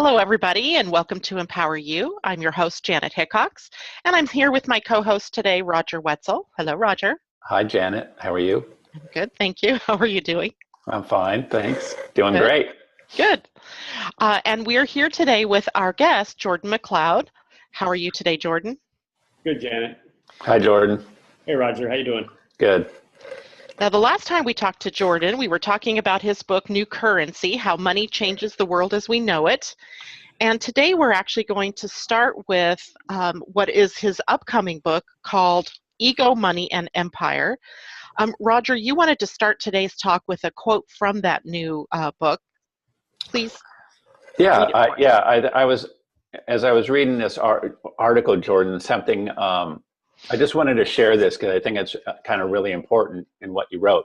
Hello, everybody, and welcome to Empower You. I'm your host, Janet Hickox, and I'm here with my co-host today, Roger Wetzel. Hello, Roger. Hi, Janet. How are you? I'm good, thank you. How are you doing? I'm fine, thanks. Doing Good. great. Good. And we're here today with our guest, Jordan MacLeod. How are you today, Jordan? Good, Janet. Hi, Jordan. Hey, Roger. How you doing? Good. Now, the last time we talked to Jordan, we were talking about his book, New Currency, How Money Changes the World as We Know It. And today we're actually going to start with what is his upcoming book called Ego, Money, and Empire. Roger, you wanted to start today's talk with a quote from that new book. Please. I was, as I was reading this article, Jordan, something, I just wanted to share this because I think it's kind of really important in what you wrote.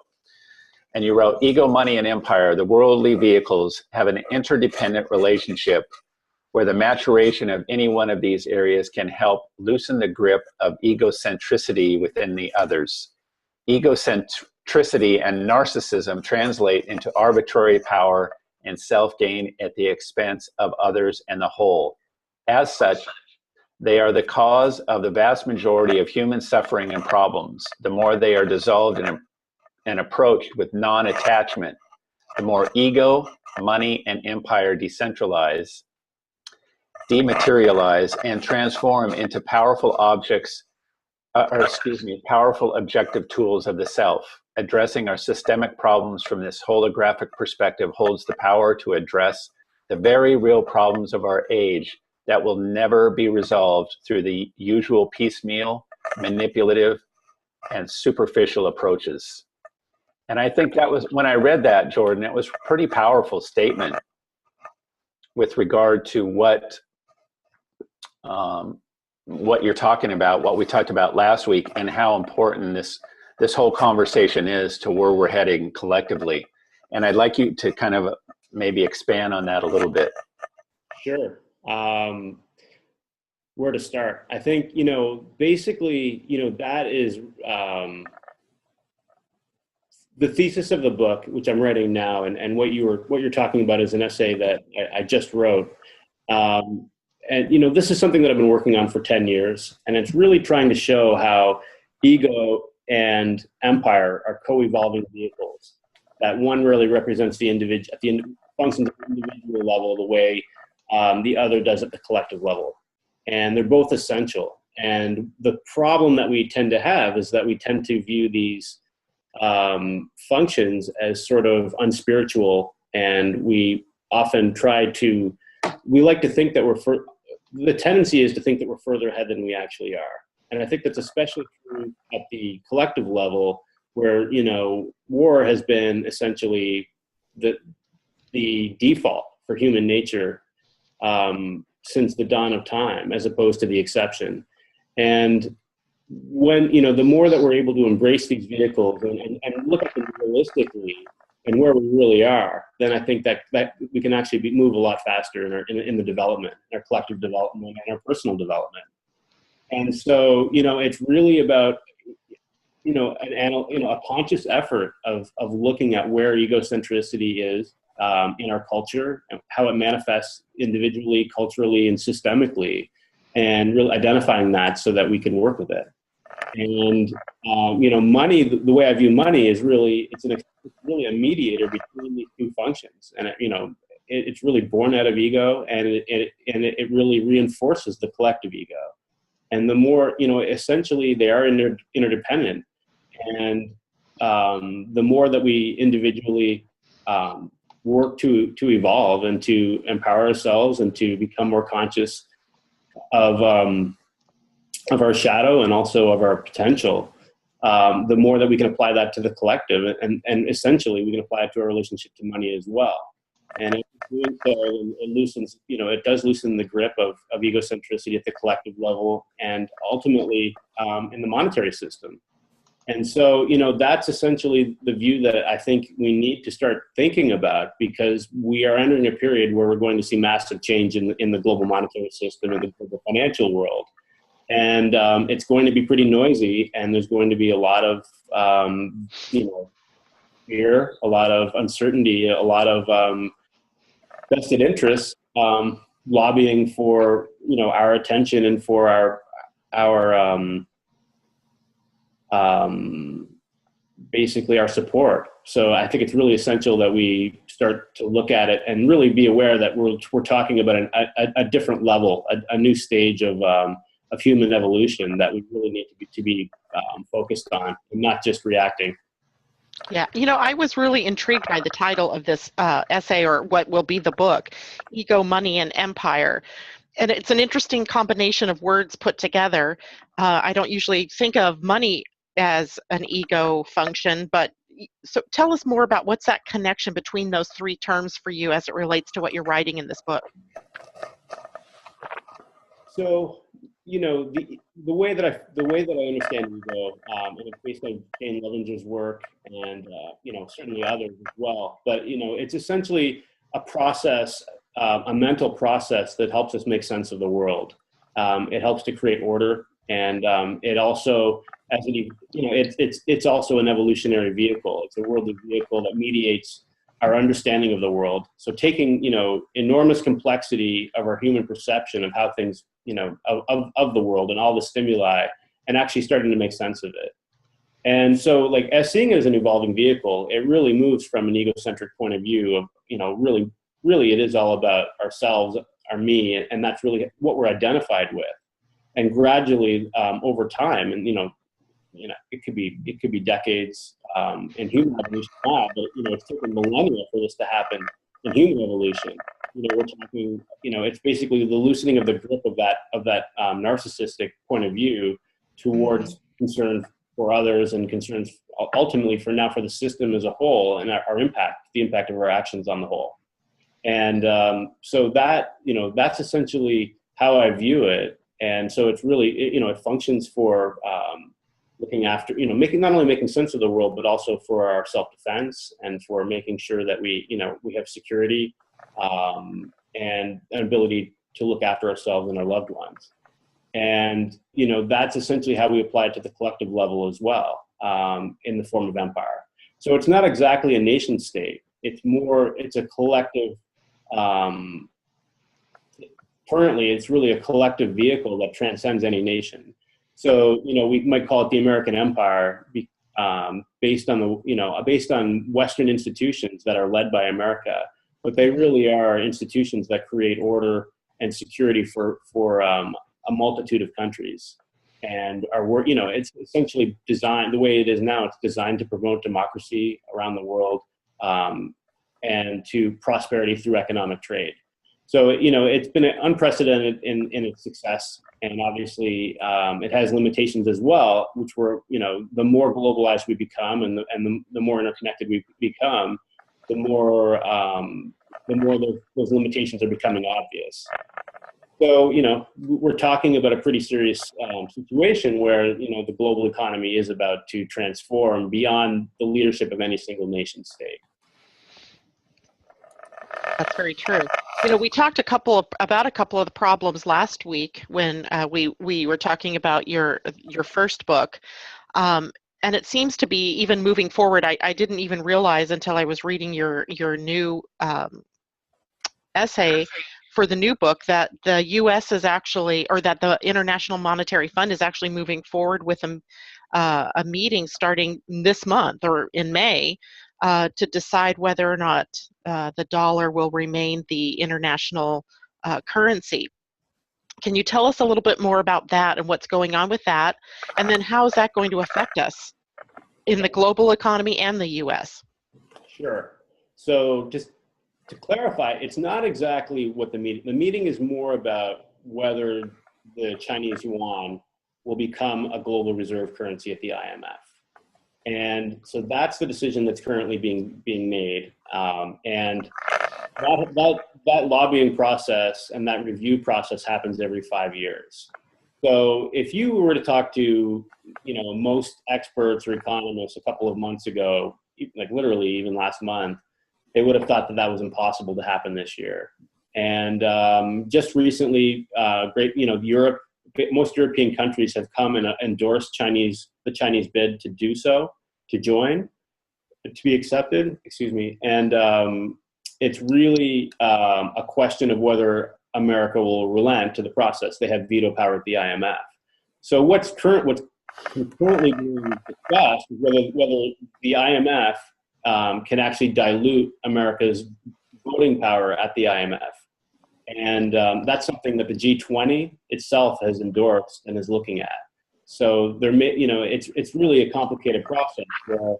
And you wrote, ego, money, and empire, the worldly vehicles, have an interdependent relationship where the maturation of any one of these areas can help loosen the grip of egocentricity within the others. Egocentricity and narcissism translate into arbitrary power and self-gain at the expense of others and the whole. As such, they are the cause of the vast majority of human suffering and problems. The more they are dissolved and approached with non-attachment, the more ego, money, and empire decentralize, dematerialize, and transform into powerful powerful objective tools of the self. Addressing our systemic problems from this holographic perspective holds the power to address the very real problems of our age that will never be resolved through the usual piecemeal, manipulative, and superficial approaches. And I think that was, when I read that, Jordan, it was a pretty powerful statement with regard to what you're talking about, what we talked about last week, and how important this whole conversation is to where we're heading collectively. And I'd like you to kind of maybe expand on that a little bit. Sure. Where to start? I think, basically, that is the thesis of the book, which I'm writing now, and what you're talking about is an essay that I just wrote. And this is something that I've been working on for 10 years, and it's really trying to show how ego and empire are co-evolving vehicles. That one really represents the individual, functions at the individual level the way the other does at the collective level. And they're both essential. And the problem that we tend to have is that we tend to view these functions as sort of unspiritual, and we often we like to think that the tendency is to think that we're further ahead than we actually are. And I think that's especially true at the collective level where, war has been essentially the default for human nature since the dawn of time, as opposed to the exception. And when, the more that we're able to embrace these vehicles and look at them realistically and where we really are, then I think that we can actually move a lot faster in the development, our collective development and our personal development. And so, it's really about, a conscious effort of looking at where egocentricity is in our culture, and how it manifests individually, culturally, and systemically, and really identifying that so that we can work with it. And money, the way I view money is really, it's really a mediator between these two functions. And it's really born out of ego, and it really reinforces the collective ego. And the more, essentially they are interdependent. And the more that we individually work to evolve and to empower ourselves and to become more conscious of our shadow and also of our potential, the more that we can apply that to the collective, and essentially we can apply it to our relationship to money as well. And in doing so, it loosens, it does loosen the grip of egocentricity at the collective level, and ultimately in the monetary system. And so, that's essentially the view that I think we need to start thinking about, because we are entering a period where we're going to see massive change in the global monetary system and the global financial world. And it's going to be pretty noisy, and there's going to be a lot of, fear, a lot of uncertainty, a lot of vested interests lobbying for, our attention and for our basically our support. So I think it's really essential that we start to look at it and really be aware that we're talking about a different level, a new stage of human evolution that we really need to be focused on, and not just reacting. Yeah, I was really intrigued by the title of this essay, or what will be the book, Ego, Money, and Empire. And it's an interesting combination of words put together. I don't usually think of money as an ego function, but so tell us more about what's that connection between those three terms for you as it relates to what you're writing in this book. So, the way that I understand ego, and it's based on Jane Levenger's work and certainly others as well. But it's essentially a process, a mental process that helps us make sense of the world. It helps to create order, and it also, it's also an evolutionary vehicle. It's a worldly vehicle that mediates our understanding of the world. So taking, enormous complexity of our human perception of how things, of the world and all the stimuli, and actually starting to make sense of it. And so, as seeing it as an evolving vehicle, it really moves from an egocentric point of view of, really it is all about ourselves, our me, and that's really what we're identified with. And gradually, over time, and it could be decades in human evolution now, but it's taken millennia for this to happen in human evolution. We're talking, it's basically the loosening of the grip of that narcissistic point of view towards concern for others and concerns ultimately for the system as a whole, and our impact, the impact of our actions on the whole. And so that's essentially how I view it. And so it's really, it functions for looking after, not only making sense of the world, but also for our self-defense and for making sure that we have security and an ability to look after ourselves and our loved ones. And, that's essentially how we apply it to the collective level as well, in the form of empire. So it's not exactly a nation state. It's a collective, currently it's really a collective vehicle that transcends any nation. So, we might call it the American empire, based on Western institutions that are led by America, but they really are institutions that create order and security for a multitude of countries. And it's essentially designed, the way it is now, it's designed to promote democracy around the world, and to prosperity through economic trade. So, it's been unprecedented in its success. And obviously, it has limitations as well, which were, the more globalized we become and the more interconnected we become, the more those limitations are becoming obvious. So, we're talking about a pretty serious situation where, the global economy is about to transform beyond the leadership of any single nation state. That's very true. We talked about a couple of the problems last week when we were talking about your first book, and it seems to be even moving forward. I didn't even realize until I was reading your new essay for the new book that the U.S. is actually, or that the International Monetary Fund is actually moving forward with a meeting starting this month or in May, to decide whether or not the dollar will remain the international currency. Can you tell us a little bit more about that and what's going on with that? And then how is that going to affect us in the global economy and the U.S.? Sure. So just to clarify, it's not exactly what the meeting is more about whether the Chinese yuan will become a global reserve currency at the IMF. And so that's the decision that's currently being made. And that lobbying process and that review process happens every 5 years. So if you were to talk to, most experts or economists a couple of months ago, like literally even last month, they would have thought that was impossible to happen this year. And just recently, Europe, most European countries have come and endorsed the Chinese bid to do so, to join, to be accepted, excuse me. And it's really a question of whether America will relent to the process. They have veto power at the IMF. So what's currently being discussed is whether the IMF can actually dilute America's voting power at the IMF. And that's something that the G20 itself has endorsed and is looking at. So it's really a complicated process where,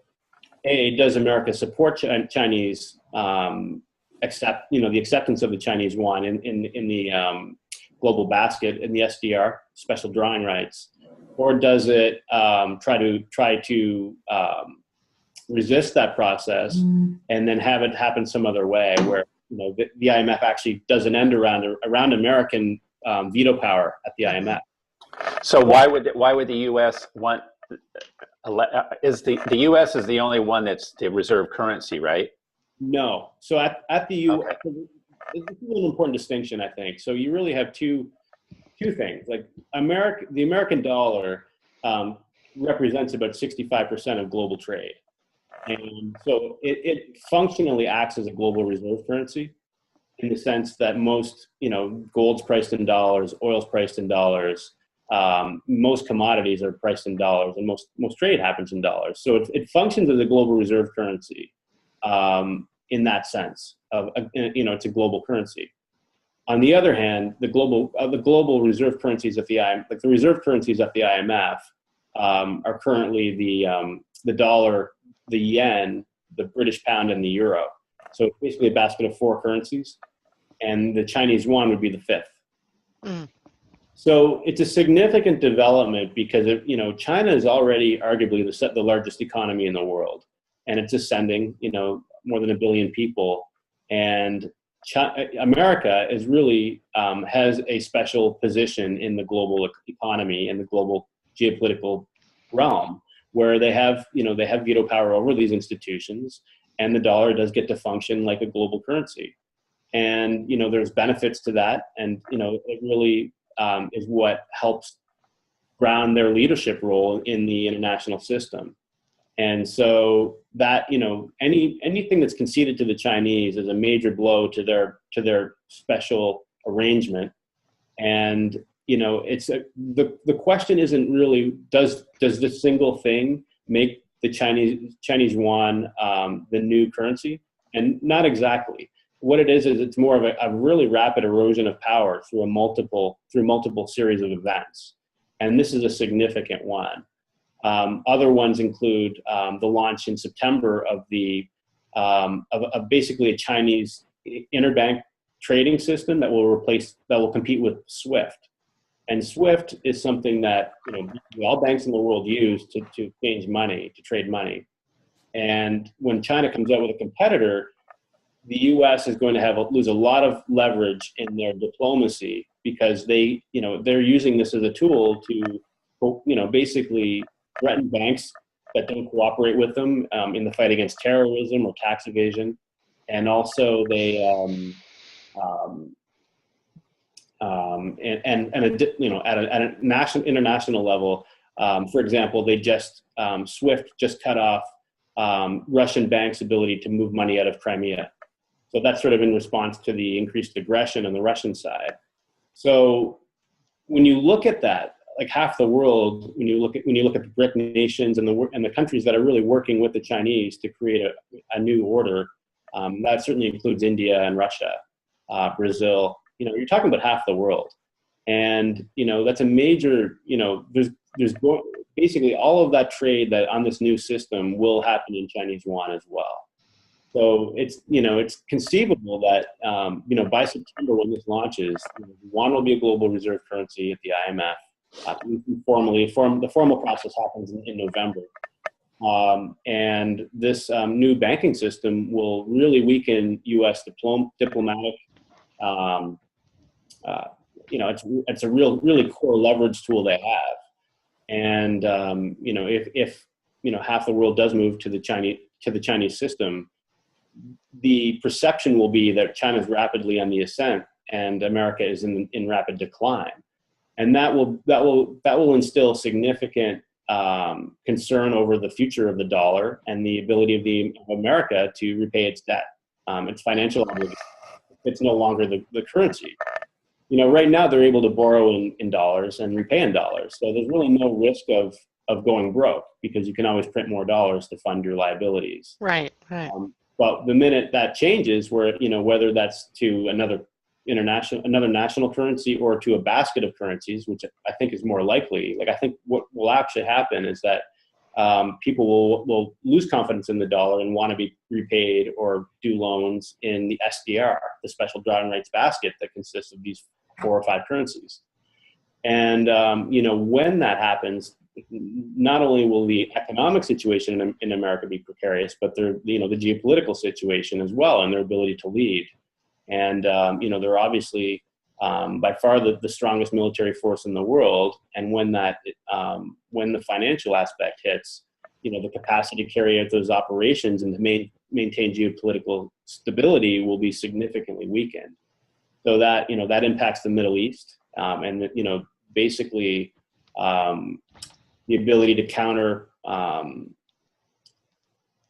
does America support Chinese the acceptance of the Chinese yuan in the global basket in the SDR, special drawing rights, or does it try to resist that process and then have it happen some other way where the IMF actually does an end around American veto power at the IMF. So why would the U.S. want? Is the U.S. is the only one that's the reserve currency, right? No. So at the U.S., this is an important distinction, I think. So you really have two things. Like the American dollar represents about 65% of global trade. And so it functionally acts as a global reserve currency in the sense that most, gold's priced in dollars, oil's priced in dollars, most commodities are priced in dollars, and most trade happens in dollars. So it functions as a global reserve currency in that sense of, it's a global currency. On the other hand, the global reserve currencies at the IMF, like the reserve currencies at the IMF, are currently the dollar, the yen, the British pound, and the euro. So it's basically a basket of 4 currencies, and the Chinese yuan would be the 5th. Mm. So it's a significant development because China is already arguably the largest economy in the world, and it's ascending. More than 1 billion people, and America is really has a special position in the global economy and the global geopolitical realm, where they have veto power over these institutions, and the dollar does get to function like a global currency. And there's benefits to that, and it really is what helps ground their leadership role in the international system. And so that anything that's conceded to the Chinese is a major blow to their special arrangement. And the question isn't really does this single thing make the Chinese yuan the new currency? And not exactly. What it is it's more of a really rapid erosion of power through multiple series of events, and this is a significant one. Other ones include the launch in September of of basically a Chinese interbank trading system that will compete with SWIFT. And SWIFT is something that all banks in the world use to exchange money, to trade money. And when China comes out with a competitor, the U.S. is going to lose a lot of leverage in their diplomacy because they're using this as a tool to basically threaten banks that don't cooperate with them in the fight against terrorism or tax evasion, and also they at a international level, for example, SWIFT just cut off Russian banks' ability to move money out of Crimea. So that's sort of in response to the increased aggression on the Russian side. So when you look at that, like half the world, when you look at the BRIC nations and the countries that are really working with the Chinese to create a new order, that certainly includes India and Russia, Brazil. You're talking about half the world, and that's a major. There's basically all of that trade that on this new system will happen in Chinese yuan as well. So it's conceivable that by September when this launches, yuan will be a global reserve currency at the IMF. The formal process happens in November, and this new banking system will really weaken U.S. diplomatic. It's a really core leverage tool they have, and if half the world does move to the Chinese system, the perception will be that China is rapidly on the ascent and America is in rapid decline. And that will instill significant concern over the future of the dollar and the ability of America to repay its debt, its financial obligation. It's no longer the currency. right now they're able to borrow in dollars and repay in dollars. So there's really no risk of going broke because you can always print more dollars to fund your liabilities. Right, right. But the minute that changes, where, whether that's to another national currency or to a basket of currencies, which I think is more likely, like I think what will actually happen is that people will lose confidence in the dollar and want to be repaid or do loans in the SDR, the special drawing rights basket that consists of these 4 or 5 currencies. And, when that happens, not only will the economic situation in America be precarious, but the geopolitical situation as well, and their ability to lead. And, they're obviously by far the strongest military force in the world. And when the financial aspect hits, the capacity to carry out those operations and to maintain geopolitical stability will be significantly weakened. So that, that impacts the Middle East, and, basically the ability to counter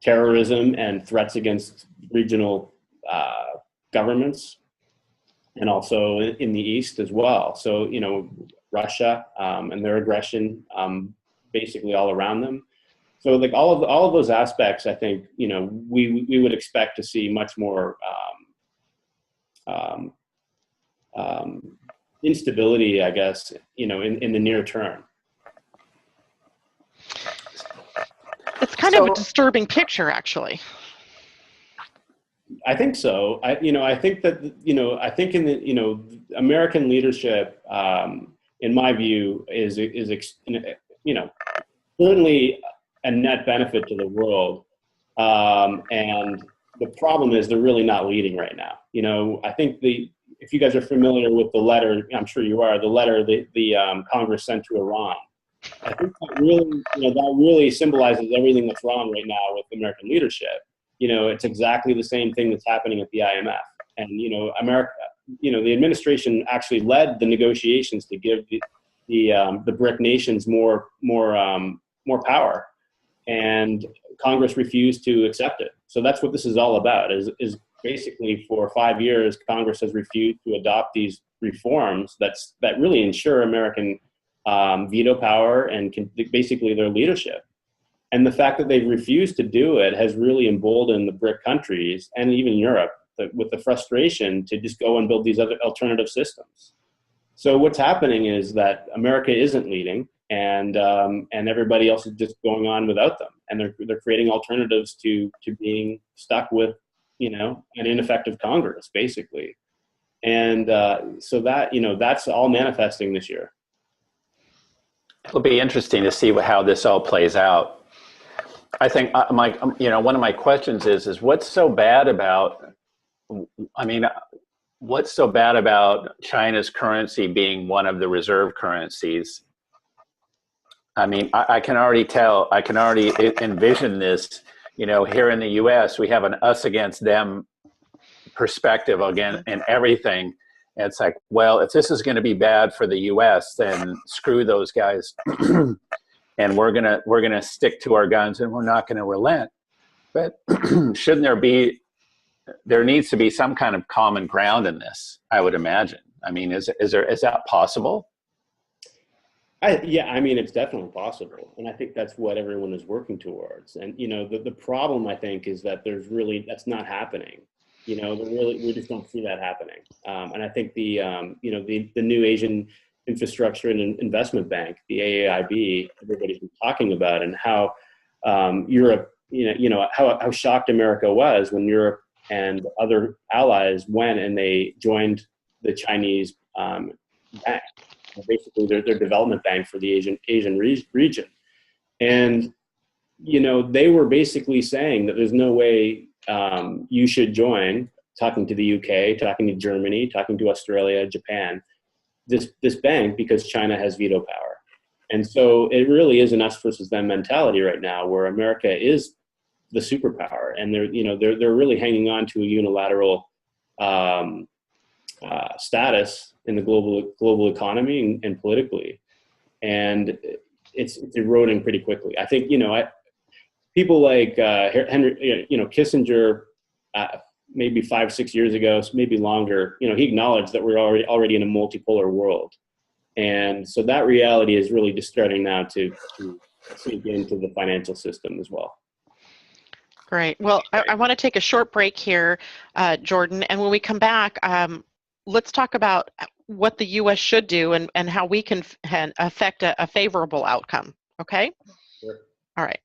terrorism and threats against regional governments, and also in the East as well. So, Russia and their aggression basically all around them. So like all of those aspects, I think, we would expect to see much more instability, I guess, in the near term. It's kind of a disturbing picture, actually. I think so. I think that, I think in the, American leadership, in my view, is certainly a net benefit to the world. And the problem is they're really not leading right now. I think if you guys are familiar with the letter, I'm sure you are, the letter the Congress sent to Iran, I think that really symbolizes everything that's wrong right now with American leadership. It's exactly the same thing that's happening at the IMF. And, America, the administration actually led the negotiations to give the BRIC nations more power, and Congress refused to accept it. So that's what this is all about, is basically for 5 years, Congress has refused to adopt these reforms that really ensure American veto power and basically their leadership. And the fact that they've refused to do it has really emboldened the BRIC countries and even Europe with the frustration to just go and build these other alternative systems. So what's happening is that America isn't leading, and everybody else is just going on without them, and they're creating alternatives to being stuck with an ineffective Congress, basically. And so that that's all manifesting this year. It'll be interesting to see how this all plays out. I think one of my questions is what's so bad about, what's so bad about China's currency being one of the reserve currencies? I can already envision this, here in the US, we have an us against them perspective again in everything. And it's like, well, if this is going to be bad for the US, then screw those guys. And we're gonna stick to our guns, and we're not gonna relent. But shouldn't there needs to be some kind of common ground in this, I would imagine. Is that possible? It's definitely possible, and I think that's what everyone is working towards. And the problem, I think, is that that's not happening. We just don't see that happening. And I think the new Asian Infrastructure and Investment Bank, the AAIB, everybody's been talking about, and how Europe, how shocked America was when Europe and other allies went and they joined the Chinese bank, basically their development bank for the Asian region. And they were basically saying that there's no way you should join, talking to the UK, talking to Germany, talking to Australia, Japan, this bank, because China has veto power. And so it really is an us versus them mentality right now, where America is the superpower, and they're really hanging on to a unilateral status in the global economy and politically, and it's eroding pretty quickly. I think people like Henry, Kissinger, maybe 5, 6 years ago, maybe longer, he acknowledged that we're already in a multipolar world. And so that reality is really just starting now to sink into the financial system as well. Great. Well, I want to take a short break here, Jordan, and when we come back, let's talk about what the U.S. should do and how we can affect a favorable outcome. Okay? Sure. All right.